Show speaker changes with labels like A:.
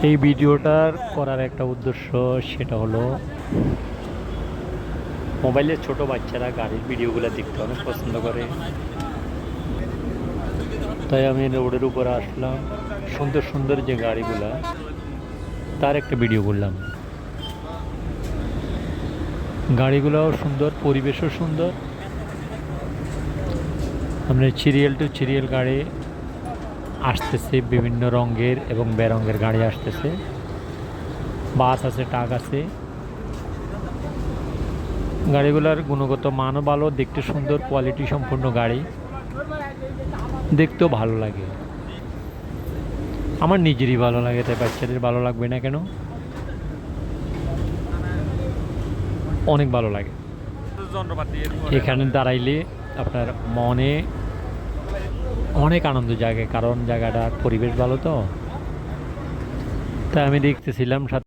A: এই ভিডিওটার করার একটা উদ্দেশ্য, সেটা হলো মোবাইলের ছোট বাচ্চারা গাড়ির ভিডিওগুলো দেখতে অনেক পছন্দ করে। তাই আমি রোডের উপরে আসলাম, সুন্দর সুন্দর যে গাড়িগুলা তার একটা ভিডিও করলাম। গাড়িগুলোও সুন্দর, পরিবেশও সুন্দর। আপনার সিরিয়াল টু সিরিয়াল গাড়ি আসতেছে, বিভিন্ন রঙের এবং বেরঙের গাড়ি আসতেছে। বাস আছে, ট্রাক আছে। গাড়িগুলোর গুণগত মানও ভালো, দেখতে সুন্দর, কোয়ালিটি সম্পূর্ণ গাড়ি, দেখতেও ভালো লাগে। আমার নিজেরই ভালো লাগে, তাই বাচ্চাদের ভালো লাগবে না কেন? অনেক ভালো লাগে। এখানে দাঁড়াইলে আপনার মনে অনেক আনন্দ জাগে, কারণ জায়গাটার পরিবেশ ভালো তো। তাই আমি দেখতেছিলাম।